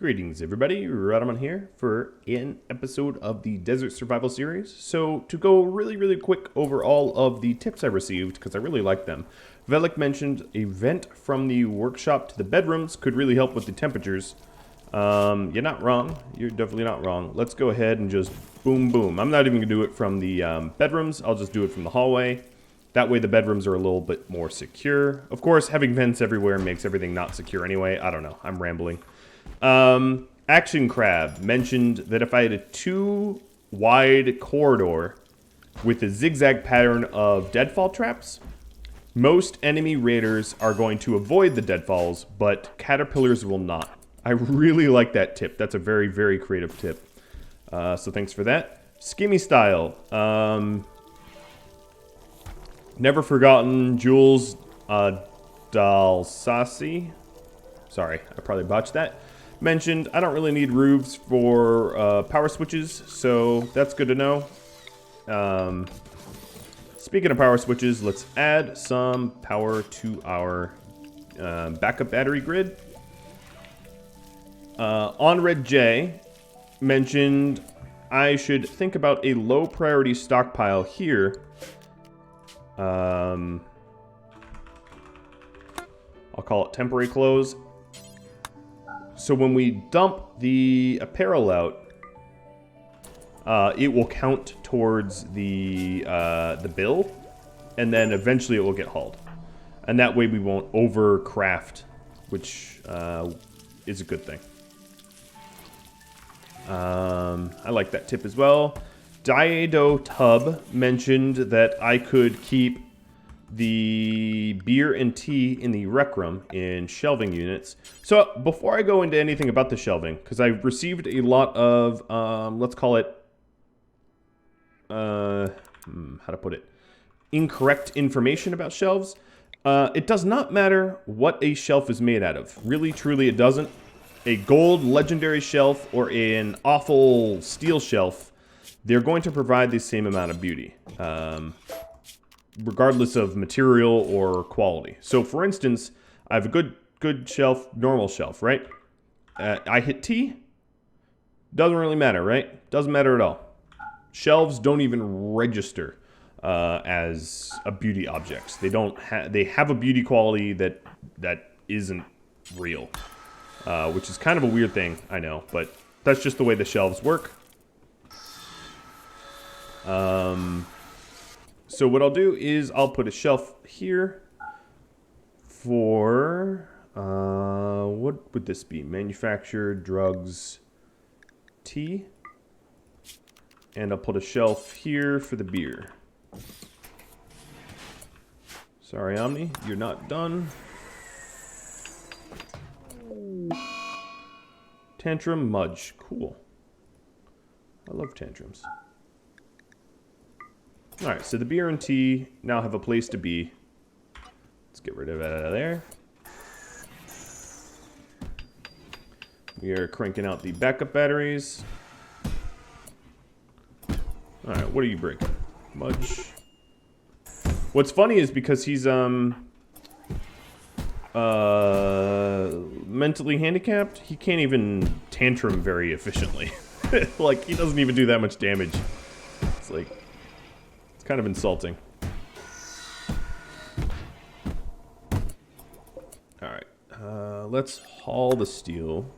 Greetings everybody, Radaman here for an episode of the Desert Survival series. So to go really quick over all of the tips I received, because I really like them. Velik mentioned a vent from the workshop to the bedrooms could really help with the temperatures. You're not wrong, you're definitely not wrong. Let's go ahead and just boom. I'm not even going to do it from the bedrooms, I'll just do it from the hallway. That way the bedrooms are a little bit more secure. Of course, having vents everywhere makes everything not secure anyway. I don't know, I'm rambling. Action Crab mentioned that if I had a too wide corridor with a zigzag pattern of deadfall traps, most enemy raiders are going to avoid the deadfalls, but caterpillars will not. I really like that tip. That's a very creative tip. So thanks for that. Skimmy Style. Never forgotten Jules Dalsasi. Sorry, I probably botched that. Mentioned, I don't really need roofs for power switches, so that's good to know. Speaking of power switches, let's add some power to our backup battery grid. On Red J mentioned I should think about a low priority stockpile here. I'll call it temporary clothes. So when we dump the apparel out, it will count towards the bill, and then eventually it will get hauled. And that way we won't overcraft, which is a good thing. I like that tip as well. Diedo Tub mentioned that I could keep the beer and tea in the rec room in shelving units. So before I go into anything about the shelving, because I've received a lot of, let's call it, how to put it, incorrect information about shelves. It does not matter what a shelf is made out of. Really, truly, it doesn't. A gold legendary shelf or an awful steel shelf, they're going to provide the same amount of beauty. Regardless of material or quality. So for instance, I have a good shelf, normal shelf, right? I hit T, doesn't really matter, right? Doesn't matter at all. Shelves don't even register as a beauty objects. They don't they have a beauty quality that isn't real, which is kind of a weird thing, I know, but that's just the way the shelves work. So what I'll do is I'll put a shelf here for, what would this be? Manufactured, drugs, tea. And I'll put a shelf here for the beer. Sorry, Omni, you're not done. Tantrum Mudge, cool. I love tantrums. Alright, so the beer and tea now have a place to be. Let's get rid of it out of there. We are cranking out the backup batteries. Alright, what are you breaking? Mudge. What's funny is because he's mentally handicapped, he can't even tantrum very efficiently. Like, he doesn't even do that much damage. It's like, it's kind of insulting. Alright, let's haul the steel.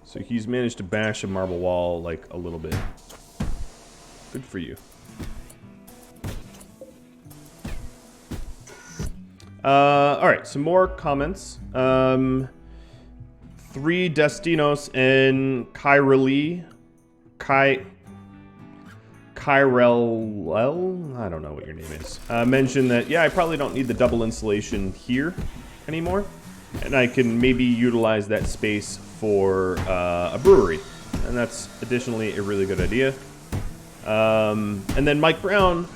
So he's managed to bash a marble wall, like, a little bit. Good for you. Alright, some more comments. 3 Destinos and Kyrell, I don't know what your name is, mentioned that, yeah, I probably don't need the double insulation here anymore, and I can maybe utilize that space for a brewery, and that's additionally a really good idea. And then Mike Brown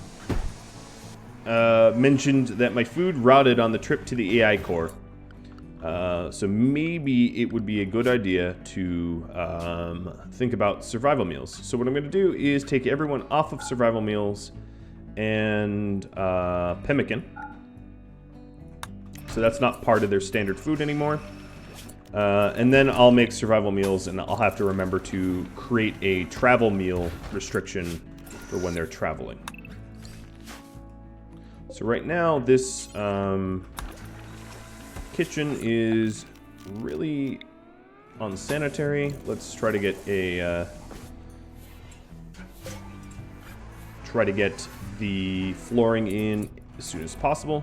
mentioned that my food rotted on the trip to the AI core. So maybe it would be a good idea to think about survival meals. So what I'm going to do is take everyone off of survival meals and pemmican. So that's not part of their standard food anymore. And then I'll make survival meals, and I'll have to remember to create a travel meal restriction for when they're traveling. So right now, this kitchen is really unsanitary. Let's try to get a the flooring in as soon as possible.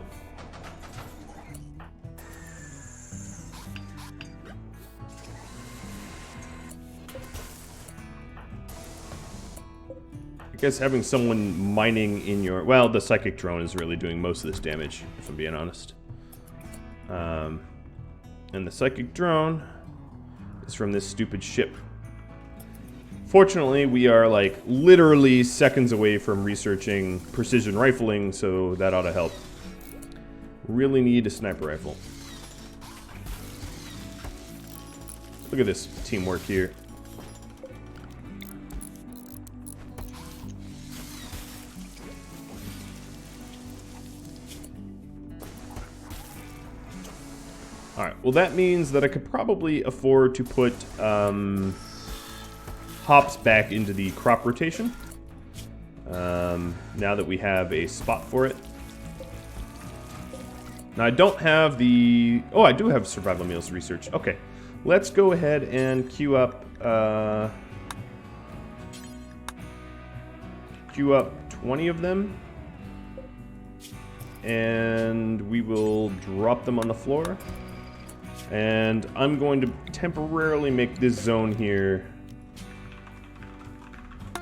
I guess having someone mining in your... Well, the psychic drone is really doing most of this damage, if I'm being honest. And the psychic drone is from this stupid ship. Fortunately, we are like literally seconds away from researching precision rifling, so that ought to help. Really need a sniper rifle. Look at this teamwork here. Alright, well that means that I could probably afford to put hops back into the crop rotation. Now that we have a spot for it. Now I don't have the... Oh, I do have survival meals research. Okay, let's go ahead and queue up 20 of them. And we will drop them on the floor. And I'm going to temporarily make this zone here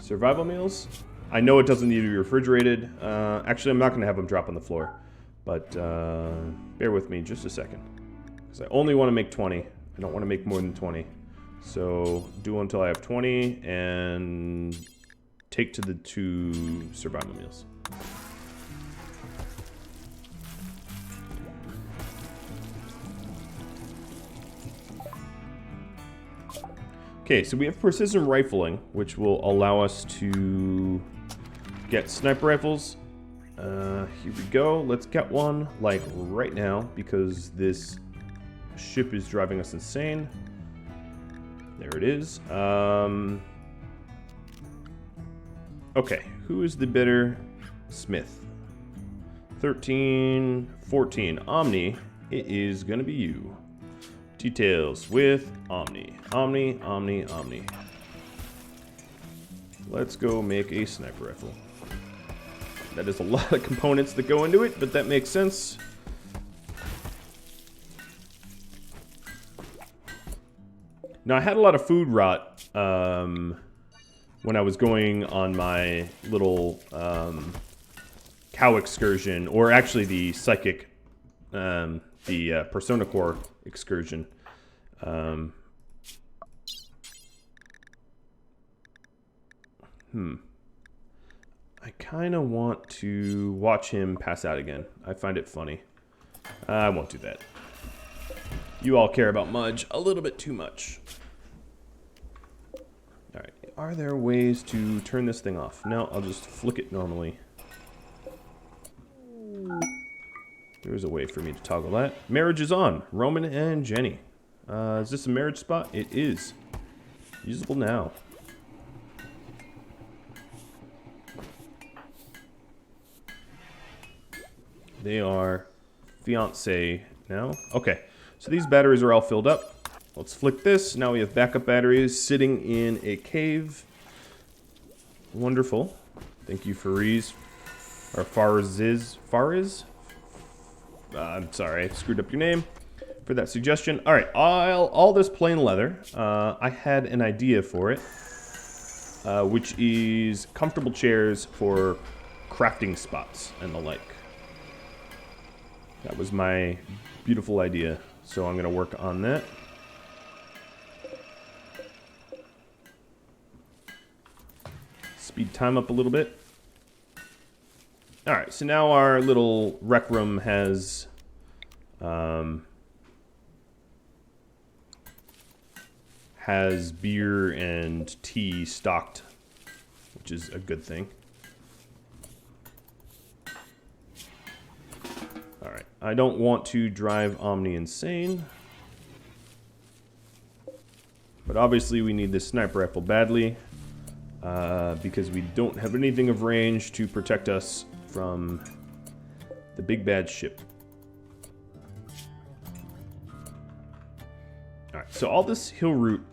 survival meals. I know it doesn't need to be refrigerated. Actually, I'm not going to have them drop on the floor. But bear with me just a second. Because I only want to make 20. I don't want to make more than 20. So do until I have 20 and take to the 2 survival meals. Okay, so we have precision rifling, which will allow us to get sniper rifles. Here we go. Let's get one, like, right now, because this ship is driving us insane. There it is. Okay, who is the better smith? 13, 14. Omni, it is gonna be you. Details with Omni. Omni, Omni, Omni. Let's go make a sniper rifle. That is a lot of components that go into it, but that makes sense. Now, I had a lot of food rot when I was going on my little cow excursion, or actually the psychic, the Persona Core excursion. I kind of want to watch him pass out again. I find it funny. I won't do that. You all care about Mudge a little bit too much. Alright, are there ways to turn this thing off? No, I'll just flick it normally. There's a way for me to toggle that. Marriage is on. Roman and Jenny. Is this a marriage spot? It is. Usable now. They are fiancé now. Okay, so these batteries are all filled up. Let's flick this. Now we have backup batteries sitting in a cave. Wonderful. Thank you, Fariz. Or Fariz? I'm sorry, I screwed up your name for that suggestion. All right, all this plain leather. I had an idea for it, which is comfortable chairs for crafting spots and the like. That was my beautiful idea, so I'm going to work on that. Speed time up a little bit. Alright, so now our little rec room has beer and tea stocked, which is a good thing. Alright, I don't want to drive Omni insane. But obviously we need this sniper rifle badly. Because we don't have anything of range to protect us from the big bad ship. Alright, so all this hill root,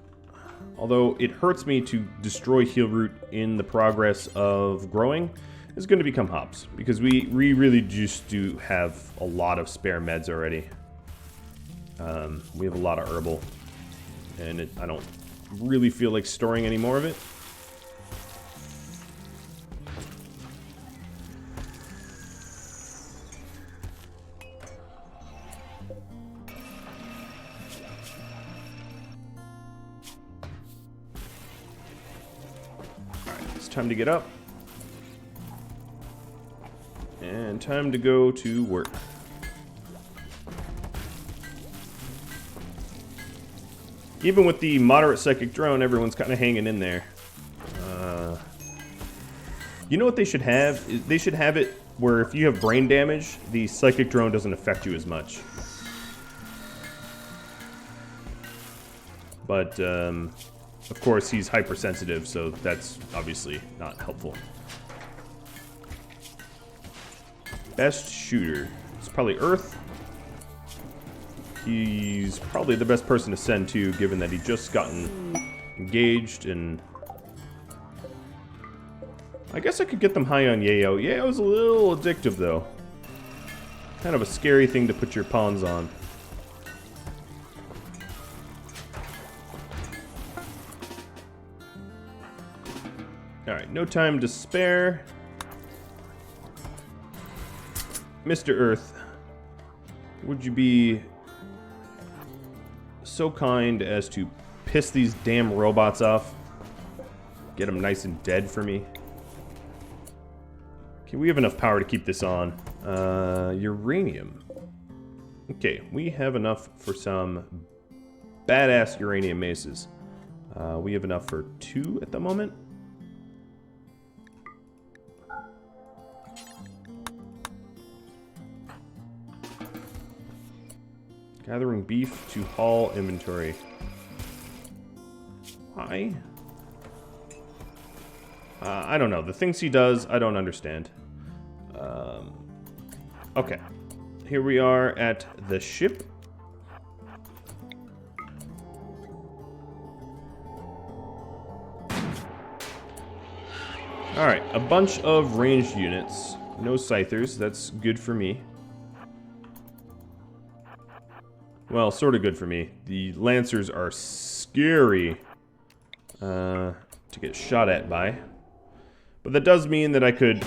although it hurts me to destroy hill root in the progress of growing, is going to become hops. Because we really just do have a lot of spare meds already. We have a lot of herbal. And I don't really feel like storing any more of it. Time to get up. And time to go to work. Even with the moderate psychic drone, everyone's kind of hanging in there. You know what they should have? They should have it where if you have brain damage, the psychic drone doesn't affect you as much. But, of course, he's hypersensitive, so that's obviously not helpful. Best shooter. It's probably Earth. He's probably the best person to send to, given that he just gotten engaged, and I guess I could get them high on Yayo. Yayo's a little addictive, though. Kind of a scary thing to put your pawns on. Alright, no time to spare. Mr. Earth, would you be so kind as to piss these damn robots off? Get them nice and dead for me. Okay, we have enough power to keep this on. Uranium. Okay, we have enough for some badass uranium maces. We have enough for 2 at the moment. Gathering beef to haul inventory. Why? I don't know. The things he does, I don't understand. Okay. Here we are at the ship. Alright, a bunch of ranged units. No scythers, that's good for me. Well, sort of good for me. The Lancers are scary to get shot at by. But that does mean that I could...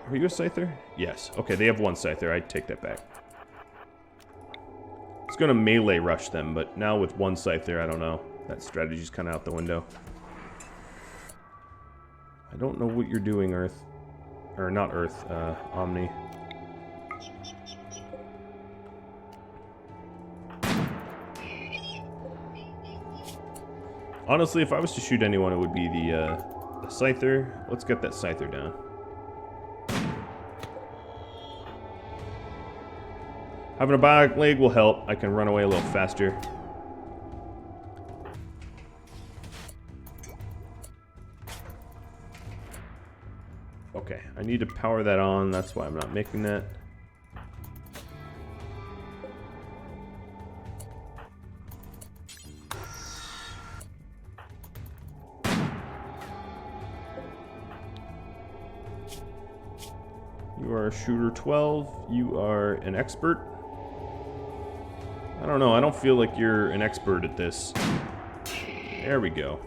Are you a Scyther? Yes. Okay, they have 1 Scyther. I take that back. It's going to melee rush them, but now with 1 Scyther, I don't know. That strategy's kind of out the window. I don't know what you're doing, Earth. Or not Earth, Omni. Honestly, if I was to shoot anyone, it would be the Scyther. Let's get that Scyther down. Having a bionic leg will help. I can run away a little faster. Okay, I need to power that on. That's why I'm not making that. You are shooter 12. You are an expert. I don't know. I don't feel like you're an expert at this. There we go.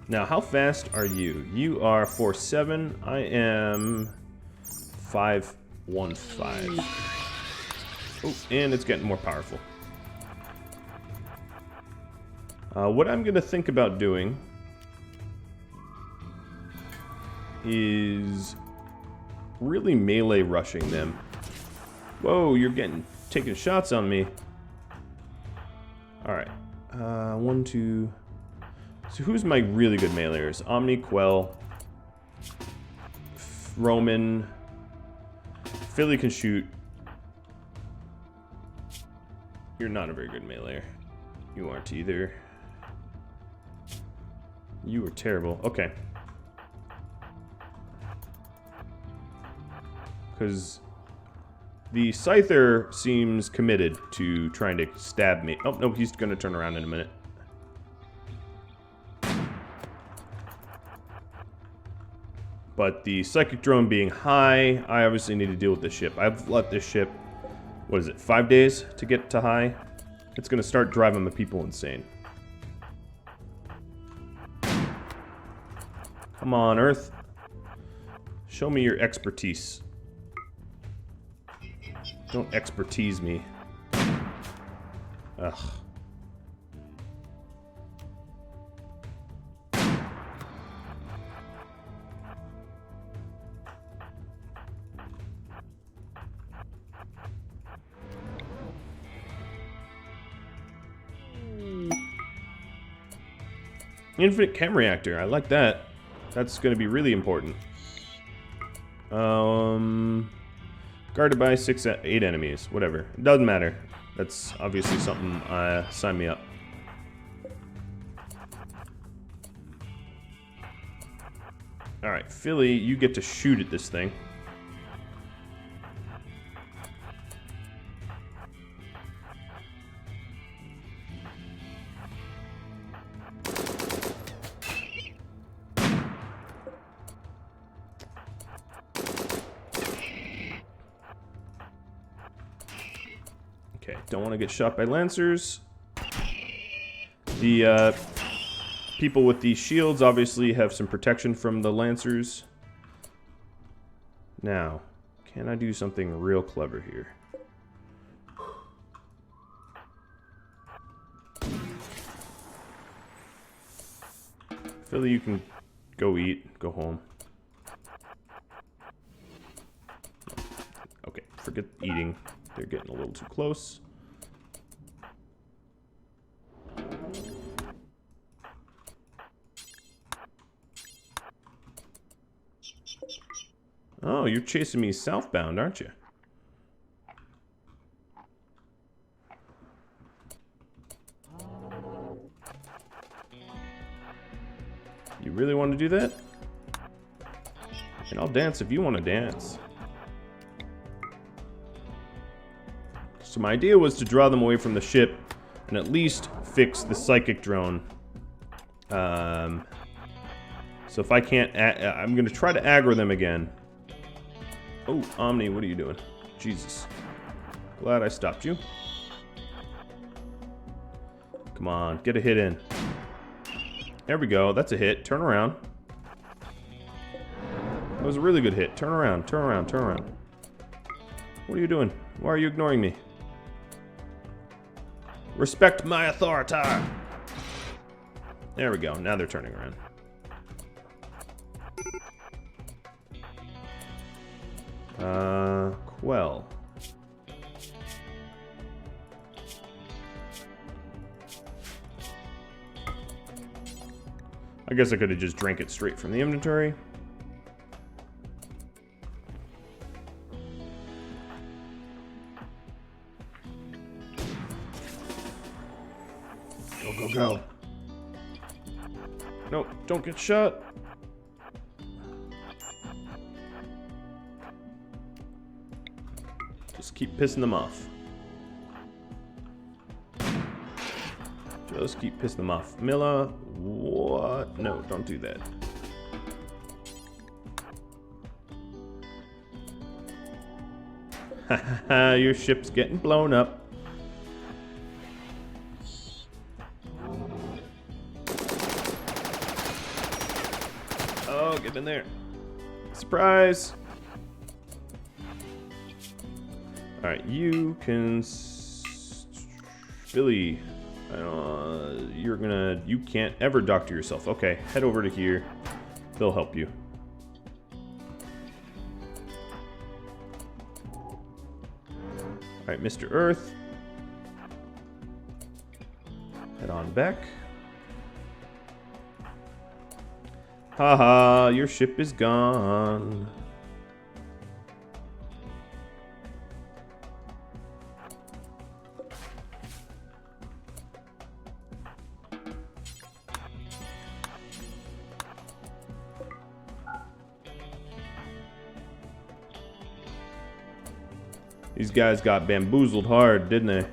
Now, how fast are you? You are 4.7. I am 5.15. Oh, and it's getting more powerful. What I'm going to think about doing is really melee rushing them. Whoa, you're taking shots on me. Alright. 1, 2... So who's my really good meleeers? Omni, Quell, Roman. Philly can shoot. You're not a very good meleeer. You aren't either. You were terrible. Okay. Because the Scyther seems committed to trying to stab me. Oh, no, he's going to turn around in a minute. But the Psychic Drone being high, I obviously need to deal with this ship. I've let this ship, what is it, 5 days to get to high? It's going to start driving my people insane. Come on, Earth. Show me your expertise. Don't expertise me. Ugh. Infinite chem reactor. I like that. That's going to be really important. Guarded by 8 enemies. Whatever. It doesn't matter. That's obviously something. Sign me up. Alright, Philly, you get to shoot at this thing. Okay, don't want to get shot by lancers. The people with these shields obviously have some protection from the lancers. Now, can I do something real clever here? Philly, you can go eat, go home. Okay, forget eating. They're getting a little too close. Oh, you're chasing me southbound, aren't you? You really want to do that? And I'll dance if you want to dance. So my idea was to draw them away from the ship and at least fix the psychic drone. So if I can't, I'm going to try to aggro them again. Oh, Omni, what are you doing? Jesus. Glad I stopped you. Come on, get a hit in. There we go, that's a hit. Turn around. That was a really good hit. Turn around, turn around, turn around. What are you doing? Why are you ignoring me? Respect my authority. There we go, now they're turning around. Quell. I guess I could have just drank it straight from the inventory. Go, go, go. No, don't get shot. Just keep pissing them off. Just keep pissing them off. Milla, what? No, don't do that. Haha, your ship's getting blown up. Oh, get in there. Surprise! Alright, you can... Billy, you can't ever doctor yourself. Okay, head over to here. They'll help you. Alright, Mr. Earth. Head on back. Haha, your ship is gone. These guys got bamboozled hard, didn't they?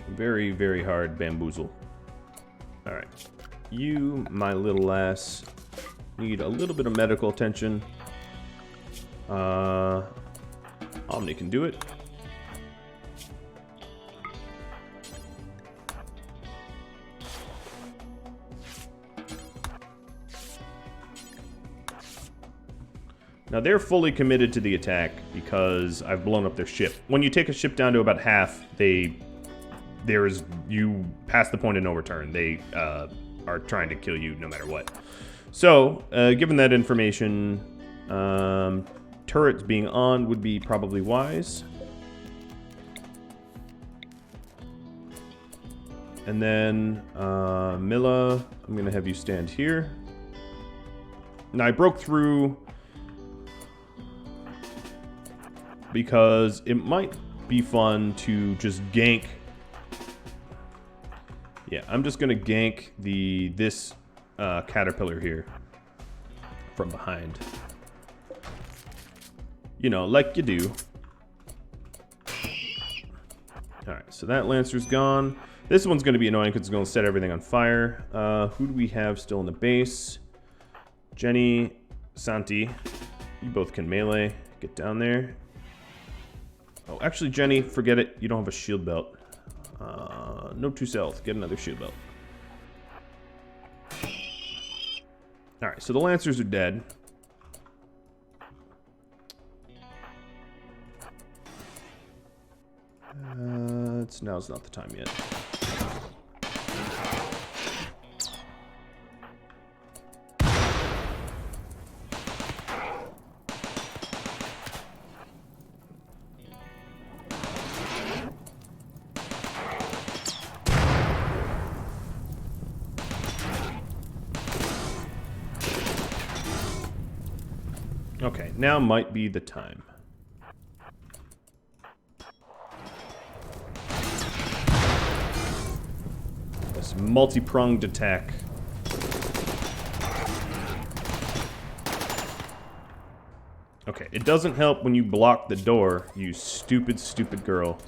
Very, very hard bamboozle. Alright. You, my little ass, need a little bit of medical attention. Omni can do it. Now they're fully committed to the attack because I've blown up their ship. When you take a ship down to about half, you pass the point of no return. They are trying to kill you no matter what. So, given that information, turrets being on would be probably wise. And then, Milla, I'm going to have you stand here. Now, I broke through because it might be fun to just gank. Yeah, I'm just going to gank this caterpillar here from behind. You know, like you do. Alright, so that Lancer's gone. This one's going to be annoying because it's going to set everything on fire. Who do we have still in the base? Jenny, Santi. You both can melee. Get down there. Oh, actually, Jenny, forget it. You don't have a shield belt. No 2 stealth. Get another shield belt. Alright, so the Lancers are dead. Now's not the time yet. Okay, now might be the time. This multi-pronged attack. Okay, it doesn't help when you block the door, you stupid, stupid girl.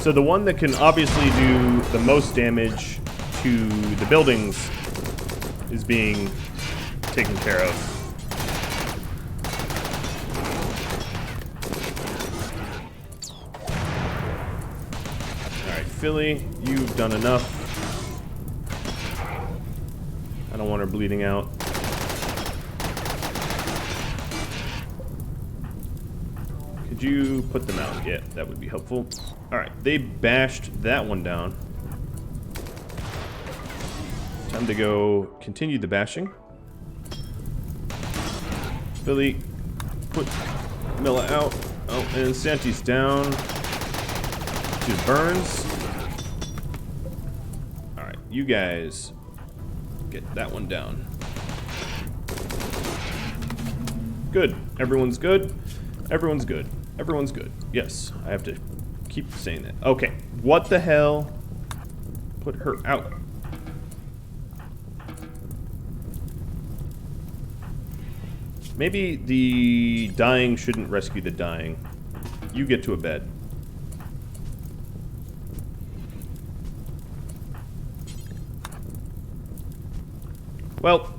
So the one that can obviously do the most damage to the buildings is being taken care of. Alright, Philly, you've done enough. I don't want her bleeding out. Could you put them out? Yeah, that would be helpful. Alright, they bashed that one down. Time to go continue the bashing. Billy, put Milla out. Oh, and Santi's down. She burns. Alright, you guys get that one down. Good. Everyone's good. Everyone's good. Everyone's good. Yes, I have to keep saying that. Okay, what the hell? Put her out. Maybe the dying shouldn't rescue the dying. You get to a bed. Well,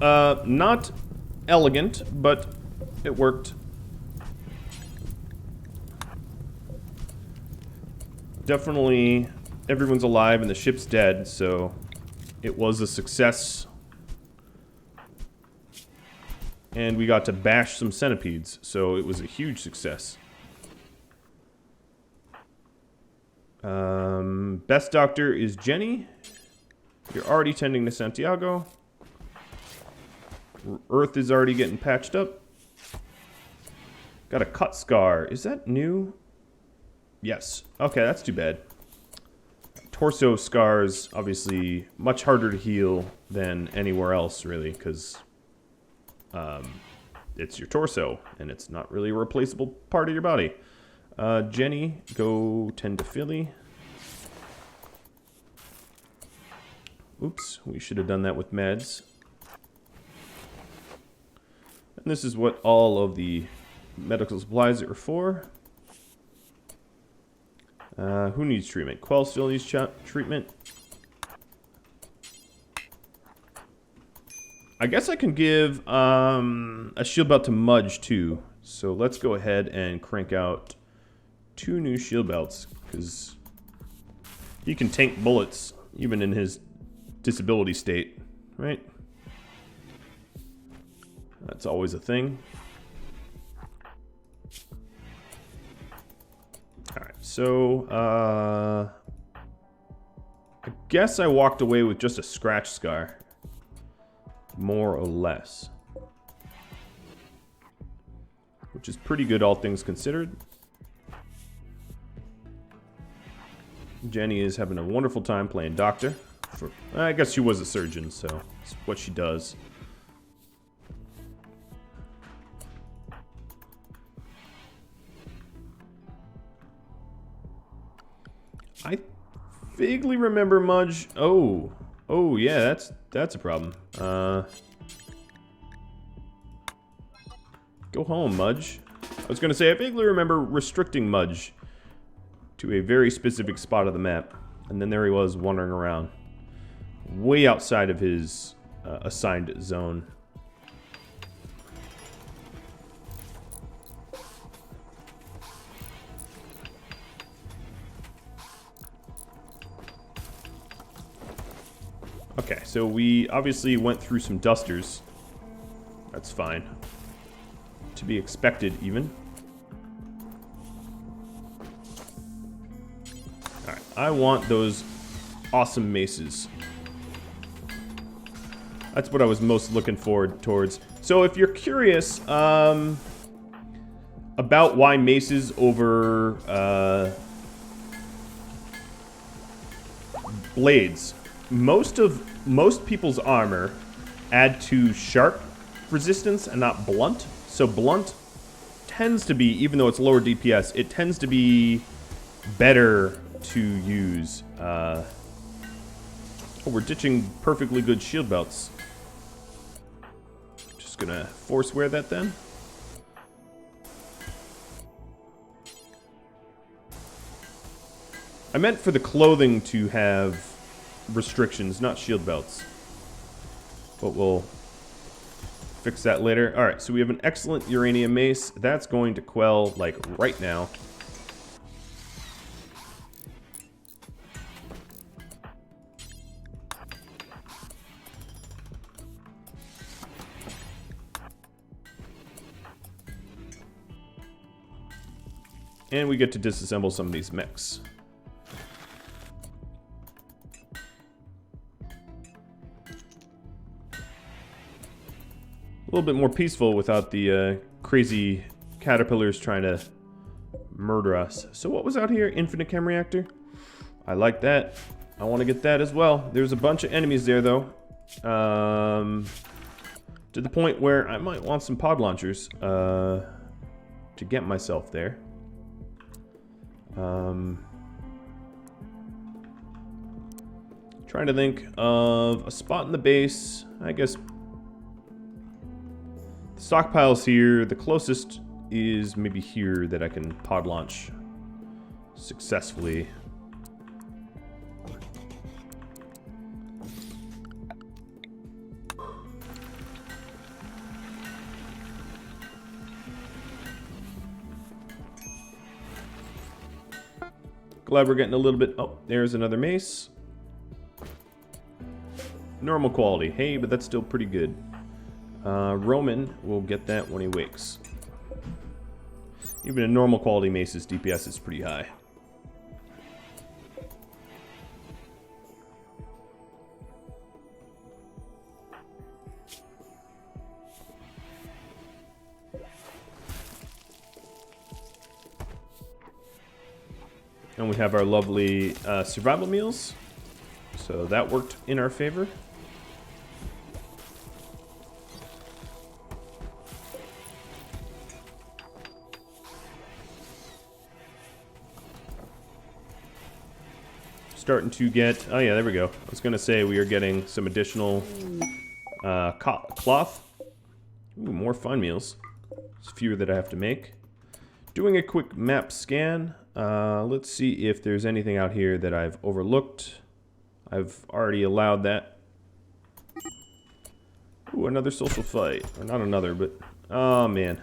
not elegant, but it worked. Definitely, everyone's alive and the ship's dead, so it was a success. And we got to bash some centipedes, so it was a huge success. Best doctor is Jenny. You're already tending to Santiago. Earth is already getting patched up. Got a cut scar. Is that new? Yes. Okay, that's too bad. Torso scars, obviously, much harder to heal than anywhere else, really, because it's your torso, and it's not really a replaceable part of your body. Jenny, go tend to Philly. Oops, we should have done that with meds. And this is what all of the medical supplies are for. Who needs treatment? Quell still needs treatment. I guess I can give a shield belt to Mudge too. So let's go ahead and crank out 2 new shield belts, because he can tank bullets even in his disability state, right? That's always a thing. Alright, so I guess I walked away with just a scratch scar, more or less, which is pretty good, all things considered. Jenny is having a wonderful time playing doctor. I guess she was a surgeon, so it's what she does. I vaguely remember Mudge. Oh yeah, that's a problem. Go home, Mudge. I was gonna say I vaguely remember restricting Mudge to a very specific spot of the map, and then there he was wandering around, way outside of his assigned zone. Okay, so we obviously went through some dusters. That's fine. To be expected, even. Alright, I want those awesome maces. That's what I was most looking forward towards. So if you're curious about why maces over blades, most people's armor add to sharp resistance and not blunt. So blunt tends to be, even though it's lower DPS, it tends to be better to use. Oh, we're ditching perfectly good shield belts. Just gonna force wear that then. I meant for the clothing to have restrictions, not shield belts. But we'll fix that later. Alright, so we have an excellent uranium mace. That's going to quell, like, right now. And we get to disassemble some of these mechs. A little bit more peaceful without the crazy caterpillars trying to murder us. So what was out here? Infinite chem reactor? I like that. I want to get that as well. There's a bunch of enemies there, though. To the point where I might want some pod launchers to get myself there. Trying to think of a spot in the base. I guess the stockpile's here. The closest is maybe here that I can pod launch successfully. Glad we're getting a little bit... Oh, there's another mace. Normal quality. Hey, but that's still pretty good. Roman will get that when he wakes. Even a normal quality mace's DPS is pretty high. And we have our lovely survival meals. So that worked in our favor. Starting to get... Oh yeah, there we go. I was going to say we are getting some additional cloth. Ooh, more fun meals. There's a few that I have to make. Doing a quick map scan. Let's see if there's anything out here that I've overlooked. I've already allowed that. Ooh, another social fight. Or not another, but... Oh, man.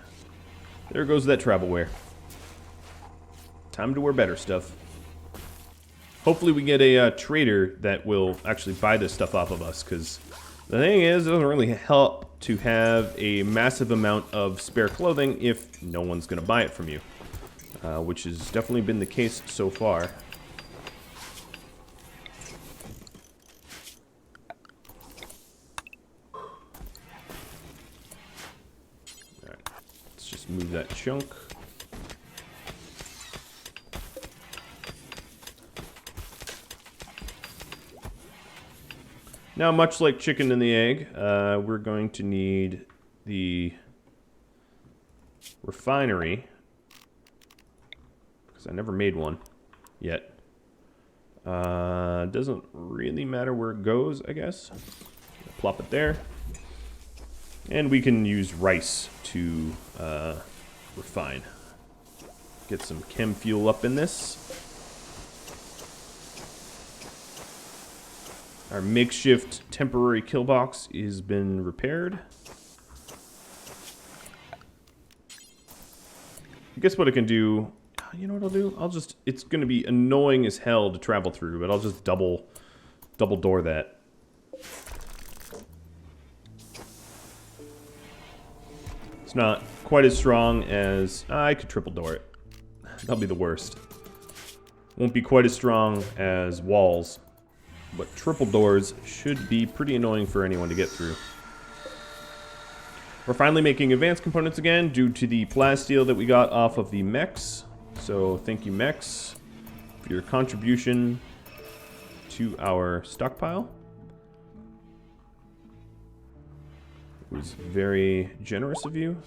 There goes that travel wear. Time to wear better stuff. Hopefully we get a trader that will actually buy this stuff off of us, because the thing is, it doesn't really help to have a massive amount of spare clothing if no one's going to buy it from you, which has definitely been the case so far. Alright, let's just move that chunk. Now, much like chicken and the egg, we're going to need the refinery, because I never made one yet. Doesn't really matter where it goes, I guess. Plop it there. And we can use rice to refine. Get some chem fuel up in this. Our makeshift temporary kill box has been repaired. I guess what I can do, you know what I'll do? I'll just, it's going to be annoying as hell to travel through, but I'll just double door that. It's not quite as strong as, I could triple door it. That'll be the worst. Won't be quite as strong as walls. But triple doors should be pretty annoying for anyone to get through. We're finally making advanced components again due to the plasteel that we got off of the mechs. So thank you, mechs, for your contribution to our stockpile. It was very generous of you.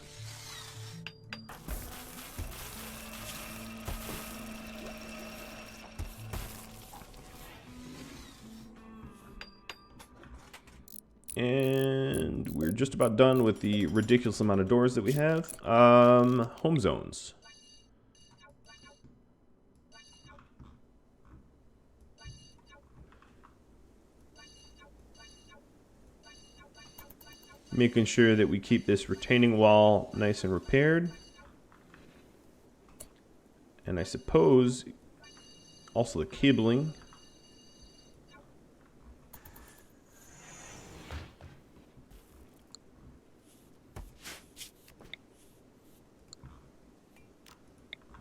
And we're just about done with the ridiculous amount of doors that we have. Home zones. Making sure that we keep this retaining wall nice and repaired. And I suppose also the cabling.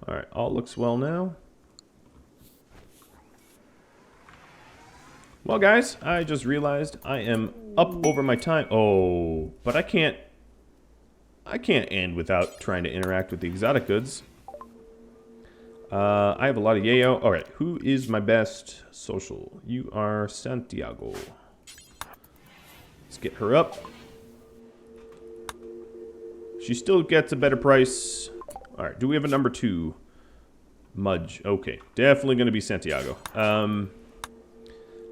Alright, all looks well now. Well, guys, I just realized I am up over my time. Oh, but I can't end without trying to interact with the exotic goods. I have a lot of yayo. Alright, who is my best social? You are Santiago. Let's get her up. She still gets a better price. Alright, do we have a number 2? Mudge. Okay, definitely going to be Santiago.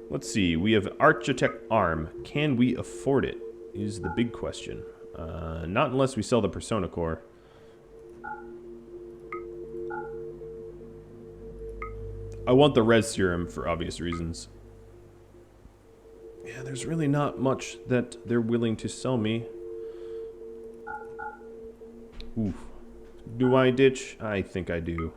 Let's see. We have Architect Arm. Can we afford it? Is the big question. Not unless we sell the Persona Core. I want the Res Serum for obvious reasons. Yeah, there's really not much that they're willing to sell me. Oof. Do I ditch? I think I do.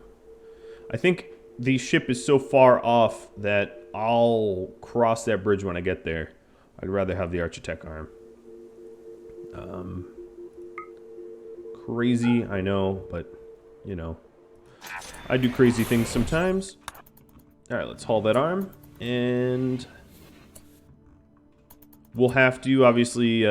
I think the ship is so far off that I'll cross that bridge when I get there. I'd rather have the Architect Arm. Crazy, I know, but, you know. I do crazy things sometimes. Alright, let's haul that arm. And we'll have to, obviously,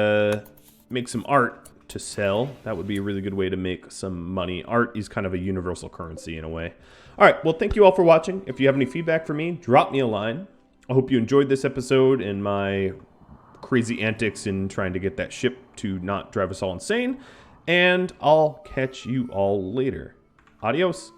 make some art to sell. That would be a really good way to make some money. Art is kind of a universal currency in a way. All right, well, thank you all for watching. If you have any feedback for me, drop me a line. I hope you enjoyed this episode and my crazy antics in trying to get that ship to not drive us all insane. And I'll catch you all later. Adios.